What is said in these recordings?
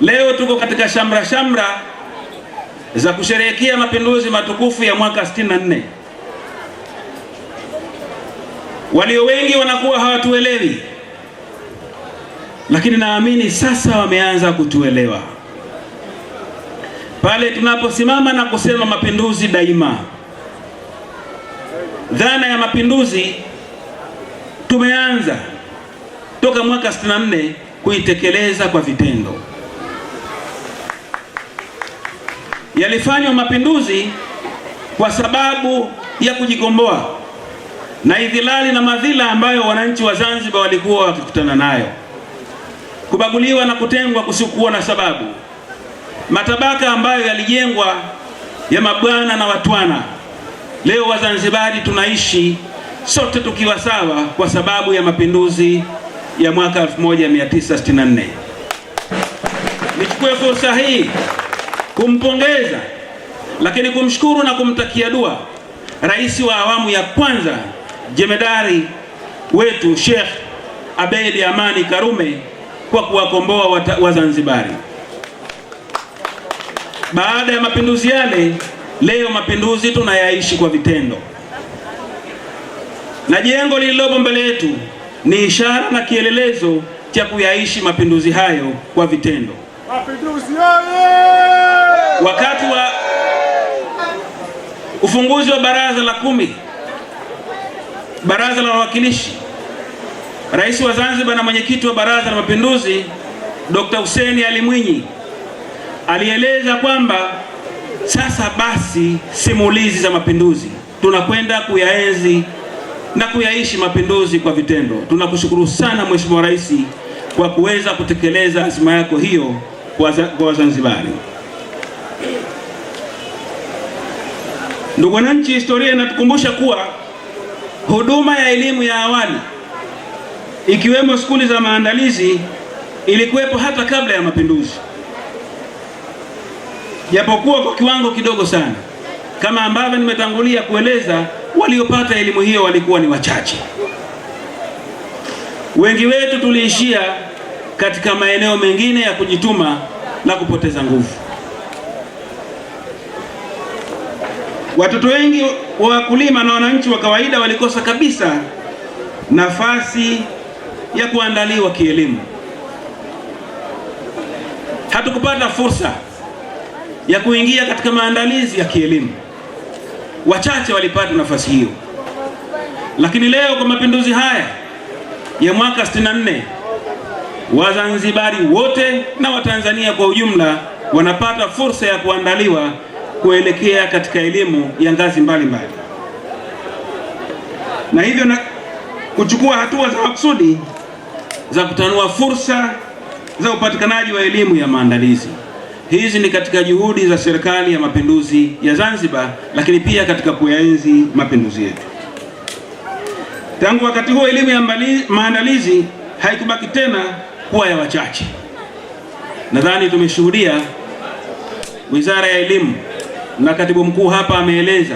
Leo tuko katika shamra za kusherehekea mapinduzi matukufu ya mwaka 64. Walio wengi wanakuwa hawatuelewi, lakini naamini sasa wameanza kutuelewa. Pale tunaposimama na kusema mapinduzi daima, dhana ya mapinduzi tumeanza toka mwaka 64 kuitekeleza kwa vitendo. Yalifanywa mapinduzi kwa sababu ya kujikomboa na idhilali na madhila ambayo wananchi wa Zanzibar walikuwa wakikutana nayo, kubaguliwa na kutengwa kusiokuwa na sababu, matabaka ambayo yalijengwa ya mabwana na watwana. Leo Wazanzibari tunaishi sote tukiwa sawa kwa sababu ya mapinduzi ya mwaka 1964. Nichukue fursa hii kumpongeza, lakini kumshukuru na kumtakia dua Rais wa awamu ya kwanza, jemedari wetu Sheikh Abeid Amani Karume kwa kuwakomboa Wazanzibari. Baada ya mapinduzi yale, leo mapinduzi tunayaishi kwa vitendo, na jengo lililopo mbele yetu ni ishara na kielelezo cha kuyaishi mapinduzi hayo kwa vitendo. Mapinduzi wakati wa ufunguzi wa baraza la 10, baraza la wawakilishi, Rais wa Zanzibar na mwenyekiti wa Baraza la Mapinduzi Dr. Hussein Ali Mwinyi alieleza kwamba sasa basi simulizi za mapinduzi tunakwenda kuyaenzi na kuyaishi mapinduzi kwa vitendo. Tunakushukuru sana Mheshimiwa Rais kwa kuweza kutekeleza azma yako hiyo kwa Wazanzibari. Ndugu wananchi, historia inatukumbusha kuwa huduma ya elimu ya awali ikiwemo skuli za maandalizi ilikuwepo hata kabla ya mapinduzi, japokuwa kwa kiwango kidogo sana. Kama ambavyo nimetangulia kueleza, waliopata elimu hiyo walikuwa ni wachache. Wengi wetu tuliishia katika maeneo mengine ya kujituma na kupoteza nguvu. Watoto wengi wa wakulima na wananchi wa kawaida walikosa kabisa nafasi ya kuandaliwa kielimu. Hatukupata fursa ya kuingia katika maandalizi ya kielimu. Wachache walipata nafasi hiyo. Lakini leo kwa mapinduzi haya ya mwaka 64, Wazanzibari wote na Watanzania kwa ujumla wanapata fursa ya kuandaliwa kuelekea katika elimu ya ngazi mbalimbali, na hivyo na kuchukua hatua za makusudi za kutanua fursa za upatikanaji wa elimu ya maandalizi. Hizi ni katika juhudi za Serikali ya Mapinduzi ya Zanzibar, lakini pia katika kuyaenzi mapinduzi yetu. Tangu wakati huo, elimu ya maandalizi haikubaki tena kuwa ya wachache. Nadhani tumeshuhudia Wizara ya Elimu na Katibu Mkuu hapa ameeleza,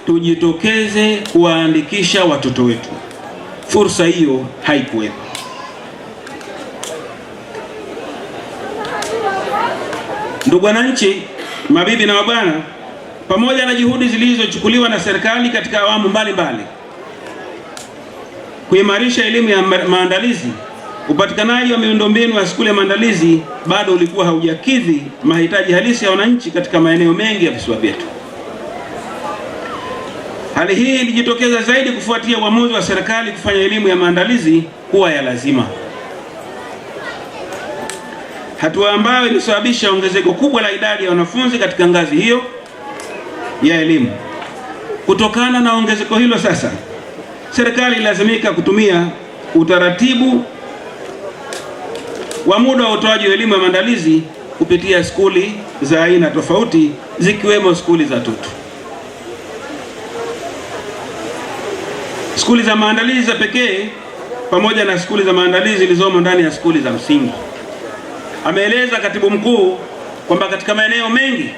tujitokeze kuwaandikisha watoto wetu. Fursa hiyo haikuwepo. Ndugu wananchi, mabibi na mabwana, pamoja na juhudi zilizochukuliwa na serikali katika awamu mbalimbali kuimarisha elimu ya maandalizi, upatikanaji wa miundombinu ya shule ya maandalizi bado ulikuwa haujakidhi mahitaji halisi ya wananchi katika maeneo mengi ya visiwa vyetu. Hali hii ilijitokeza zaidi kufuatia uamuzi wa serikali kufanya elimu ya maandalizi kuwa ya lazima, hatua ambayo ilisababisha ongezeko kubwa la idadi ya wanafunzi katika ngazi hiyo ya elimu. Kutokana na ongezeko hilo, sasa serikali ilazimika kutumia utaratibu wa muda wa utoaji wa elimu ya maandalizi kupitia skuli za aina tofauti, zikiwemo skuli za tutu. Skuli za maandalizi za pekee pamoja na skuli za maandalizi zilizomo ndani ya skuli za msingi. Ameeleza Katibu Mkuu kwamba katika maeneo mengi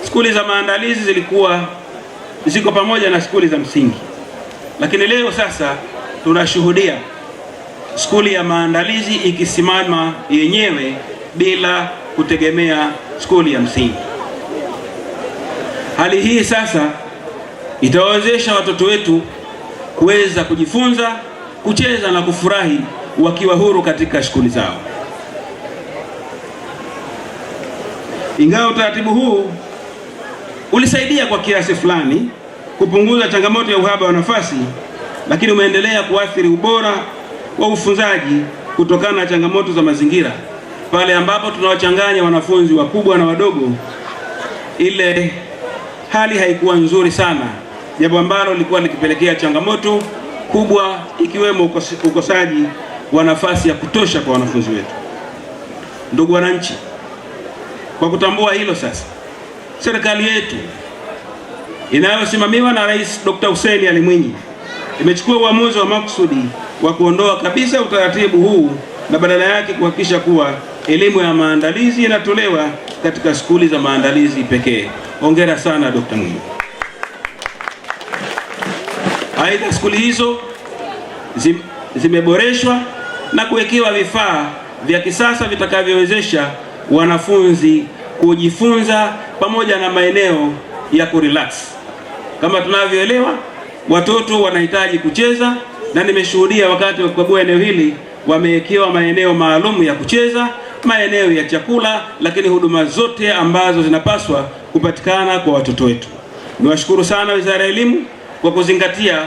skuli za maandalizi ziko pamoja na skuli za msingi, lakini leo sasa tunashuhudia skuli ya maandalizi ikisimama yenyewe bila kutegemea skuli ya msingi. Hali hii sasa itawawezesha watoto wetu kuweza kujifunza, kucheza na kufurahi wakiwa huru katika shughuli zao. Ingawa utaratibu huu ulisaidia kwa kiasi fulani kupunguza changamoto ya uhaba wa nafasi, lakini umeendelea kuathiri ubora wa ufunzaji kutokana na changamoto za mazingira. Pale ambapo tunawachanganya wanafunzi wakubwa na wadogo, ile hali haikuwa nzuri sana, jambo ambalo lilikuwa likipelekea changamoto kubwa, ikiwemo ukosaji wa nafasi ya kutosha kwa wanafunzi wetu. Ndugu wananchi, kwa kutambua hilo sasa, serikali yetu inayosimamiwa na Rais Dr. Hussein Ali Mwinyi imechukua uamuzi wa makusudi wa kuondoa kabisa utaratibu huu na badala yake kuhakikisha kuwa elimu ya maandalizi inatolewa katika skuli za maandalizi pekee. Hongera sana Dr. Mwinyi. Aidha, skuli hizo zimeboreshwa na kuwekewa vifaa vya kisasa vitakavyowezesha wanafunzi kujifunza pamoja na maeneo ya kurelax. Kama tunavyoelewa, watoto wanahitaji kucheza, na nimeshuhudia wakati wa kukagua eneo hili wamewekewa maeneo maalum ya kucheza, maeneo ya chakula, lakini huduma zote ambazo zinapaswa kupatikana kwa watoto wetu. Niwashukuru sana Wizara ya Elimu kwa kuzingatia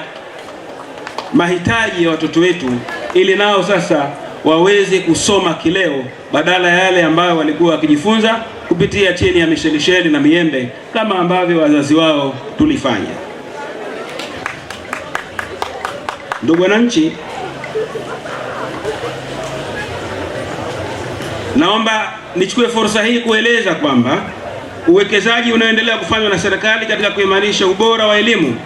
mahitaji ya watoto wetu ili nao sasa waweze kusoma kileo badala ya yale ambayo walikuwa wakijifunza kupitia chini ya mishelisheli na miembe kama ambavyo wazazi wao tulifanya. Ndugu wananchi, naomba nichukue fursa hii kueleza kwamba uwekezaji unaoendelea kufanywa na serikali katika kuimarisha ubora wa elimu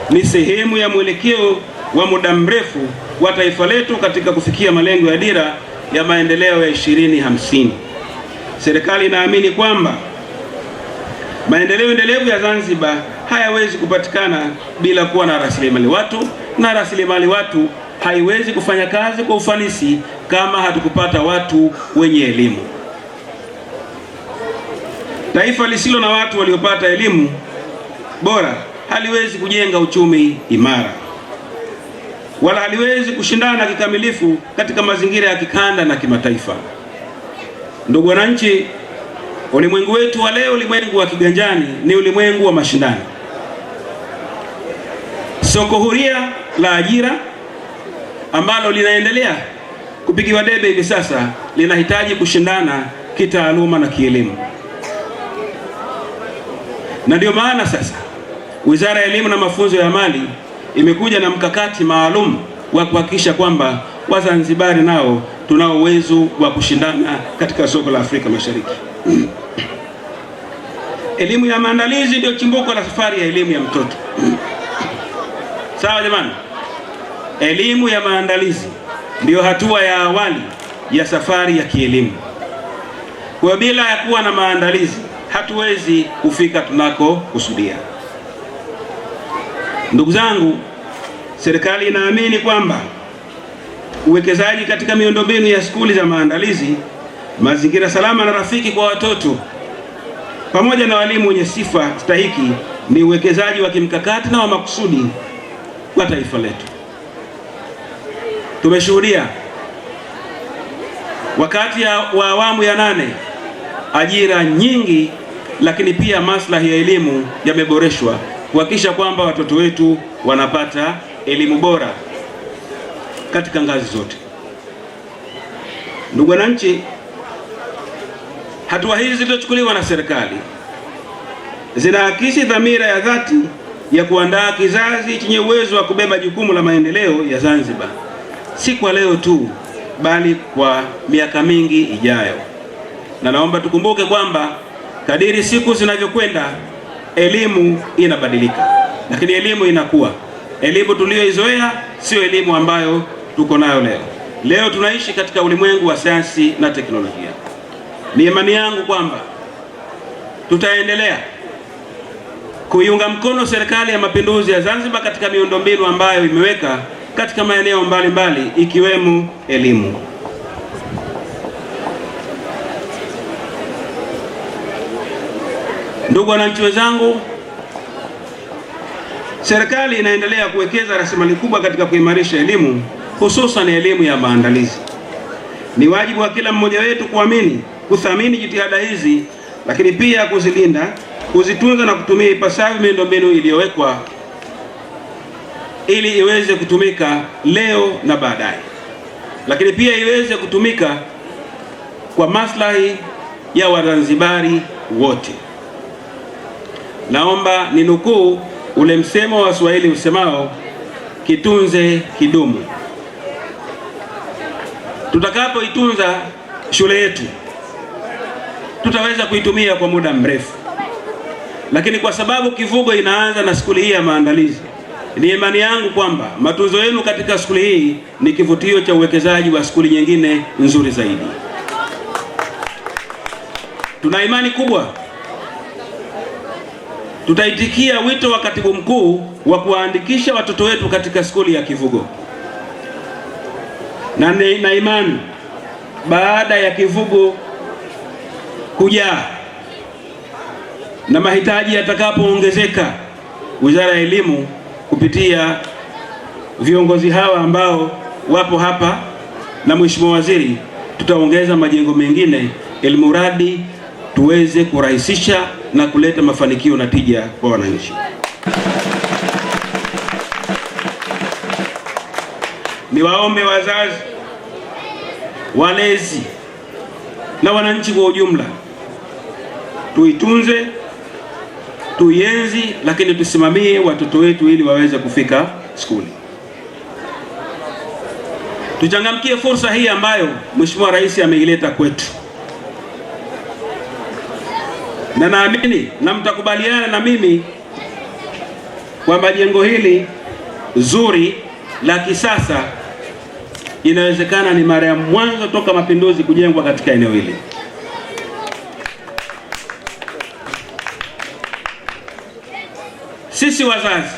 ni sehemu ya mwelekeo wa muda mrefu wa taifa letu katika kufikia malengo ya dira ya maendeleo ya 2050. Serikali inaamini kwamba maendeleo endelevu ya Zanzibar hayawezi kupatikana bila kuwa na rasilimali watu, na rasilimali watu haiwezi kufanya kazi kwa ufanisi kama hatukupata watu wenye elimu. Taifa lisilo na watu waliopata elimu bora haliwezi kujenga uchumi imara, wala haliwezi kushindana kikamilifu katika mazingira ya kikanda na kimataifa. Ndugu wananchi, ulimwengu wetu wa leo, ulimwengu wa kiganjani, ni ulimwengu wa mashindano. Soko huria la ajira ambalo linaendelea kupigiwa debe hivi sasa linahitaji kushindana kitaaluma na kielimu. Na ndio maana sasa Wizara ya Elimu na Mafunzo ya Amali imekuja na mkakati maalum wa kuhakikisha kwamba Wazanzibari nao tunao uwezo wa kushindana katika soko la Afrika Mashariki. Elimu ya maandalizi ndio chimbuko la safari ya elimu ya mtoto. Sawa jamani? Elimu ya maandalizi ndio hatua ya awali ya safari ya kielimu. Kwa bila ya kuwa na maandalizi hatuwezi kufika tunako kusudia. Ndugu zangu, serikali inaamini kwamba uwekezaji katika miundombinu ya skuli za maandalizi, mazingira salama na rafiki kwa watoto, pamoja na walimu wenye sifa stahiki ni uwekezaji wa kimkakati na wa makusudi kwa taifa letu. Tumeshuhudia wakati wa awamu ya 8 ajira nyingi, lakini pia maslahi ya elimu yameboreshwa kuhakikisha kwamba watoto wetu wanapata elimu bora katika ngazi zote. Ndugu wananchi, hatua hizi zilizochukuliwa na serikali zinaakisi dhamira ya dhati ya kuandaa kizazi chenye uwezo wa kubeba jukumu la maendeleo ya Zanzibar, si kwa leo tu, bali kwa miaka mingi ijayo. Na naomba tukumbuke kwamba kadiri siku zinavyokwenda, elimu inabadilika, lakini elimu inakuwa. Elimu tuliyoizoea sio elimu ambayo tuko nayo leo. Leo tunaishi katika ulimwengu wa sayansi na teknolojia. Ni imani yangu kwamba tutaendelea kuiunga mkono Serikali ya Mapinduzi ya Zanzibar katika miundombinu ambayo imeweka katika maeneo mbalimbali ikiwemo elimu. Ndugu wananchi wenzangu, serikali inaendelea kuwekeza rasilimali kubwa katika kuimarisha elimu, hususan elimu ya maandalizi. Ni wajibu wa kila mmoja wetu kuthamini jitihada hizi, lakini pia kuzilinda, kuzitunza na kutumia ipasavyo miundombinu iliyowekwa ili iweze kutumika leo na baadaye, lakini pia iweze kutumika kwa maslahi ya Wazanzibari wote. Naomba ninukuu ule msemo wa Kiswahili usemao kitunze kidumu. Tutakapoitunza shule yetu tutaweza kuitumia kwa muda mrefu, lakini kwa sababu Kivugo inaanza na skuli hii ya maandalizi, ni imani yangu kwamba matunzo yenu katika skuli hii ni kivutio cha uwekezaji wa skuli nyingine nzuri zaidi. Tuna imani kubwa tutaitikia wito wa katibu mkuu wa kuwaandikisha watoto wetu katika skuli ya Kivugo, na imani baada ya Kivugo kujaa na mahitaji yatakapoongezeka, Wizara ya Elimu kupitia viongozi hawa ambao wapo hapa na Mheshimiwa Waziri, tutaongeza majengo mengine ili mradi tuweze kurahisisha na kuleta mafanikio na tija kwa wananchi. Niwaombe wazazi, walezi na wananchi kwa ujumla, tuitunze, tuienzi, lakini tusimamie watoto wetu ili waweze kufika skuli. Tuchangamkie fursa hii ambayo Mheshimiwa Rais ameileta kwetu, na naamini na mtakubaliana na mimi kwamba jengo hili zuri la kisasa inawezekana ni mara ya mwanzo toka mapinduzi kujengwa katika eneo hili. Sisi wazazi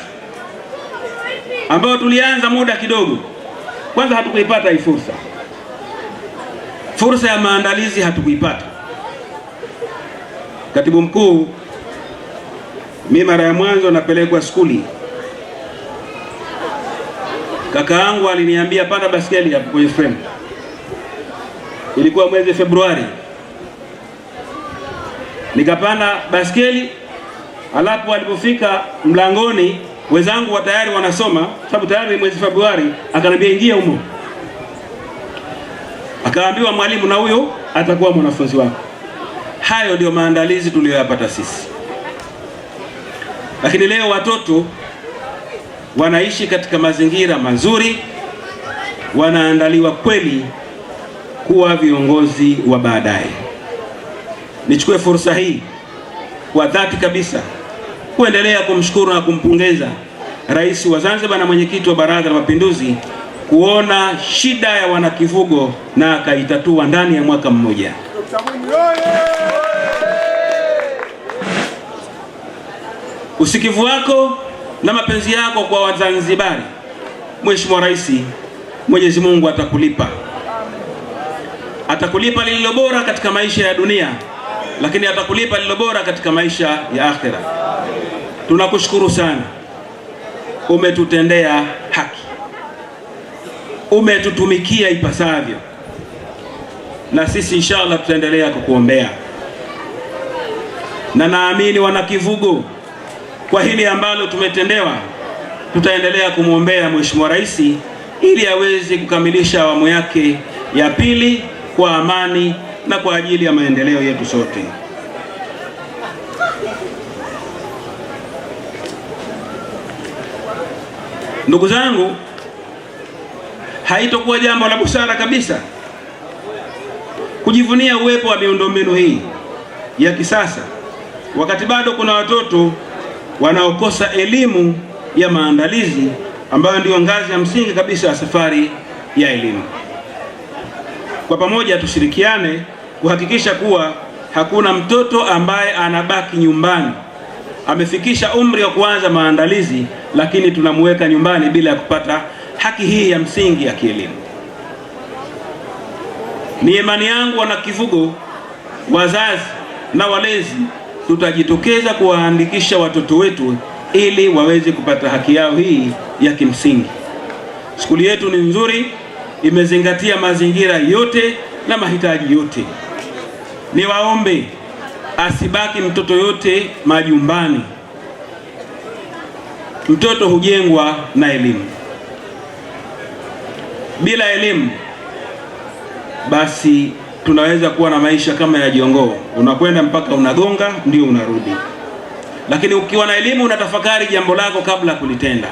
ambao tulianza muda kidogo, kwanza hatukuipata hii fursa ya maandalizi, hatukuipata. Katibu mkuu, mimi mara ya mwanzo napelekwa skuli, kaka yangu aliniambia panda baskeli hapo kwenye frame. Ilikuwa mwezi Februari, nikapanda baskeli. Alafu alipofika mlangoni, wenzangu wa tayari wanasoma, sababu tayari ni mwezi Februari, akaniambia ingia humo. Akaambiwa mwalimu, na huyo atakuwa mwanafunzi wako. Hayo ndio maandalizi tuliyoyapata sisi. Lakini leo watoto wanaishi katika mazingira mazuri, wanaandaliwa kweli kuwa viongozi wa baadaye. Nichukue fursa hii kwa dhati kabisa kuendelea kumshukuru na kumpongeza Rais wa Zanzibar na mwenyekiti wa Baraza la Mapinduzi kuona shida ya wanakivugo na akaitatua ndani ya mwaka mmoja. Usikivu wako na mapenzi yako kwa Wazanzibari, Mheshimiwa Rais, Mwenyezi Mungu atakulipa. Atakulipa lililo bora katika maisha ya dunia, lakini atakulipa lililo bora katika maisha ya akhera. Tunakushukuru sana. Umetutendea haki, umetutumikia ipasavyo, na sisi inshallah tutaendelea kukuombea, na naamini wanakivugo kwa hili ambalo tumetendewa, tutaendelea kumwombea Mheshimiwa Rais ili aweze kukamilisha awamu yake ya pili kwa amani na kwa ajili ya maendeleo yetu sote. Ndugu zangu, haitokuwa jambo la busara kabisa kujivunia uwepo wa miundombinu hii ya kisasa wakati bado kuna watoto wanaokosa elimu ya maandalizi ambayo ndiyo ngazi ya msingi kabisa ya safari ya elimu. Kwa pamoja tushirikiane kuhakikisha kuwa hakuna mtoto ambaye anabaki nyumbani amefikisha umri wa kuanza maandalizi, lakini tunamweka nyumbani bila ya kupata haki hii ya msingi ya kielimu. Ni imani yangu wanakivugo, wazazi na walezi, tutajitokeza kuwaandikisha watoto wetu ili waweze kupata haki yao hii ya kimsingi. Skuli yetu ni nzuri, imezingatia mazingira yote na mahitaji yote. Niwaombe asibaki mtoto yote majumbani. Mtoto hujengwa na elimu. Bila elimu basi tunaweza kuwa na maisha kama ya jongoo, unakwenda mpaka unagonga ndio unarudi. Lakini ukiwa na elimu unatafakari jambo lako kabla kulitenda.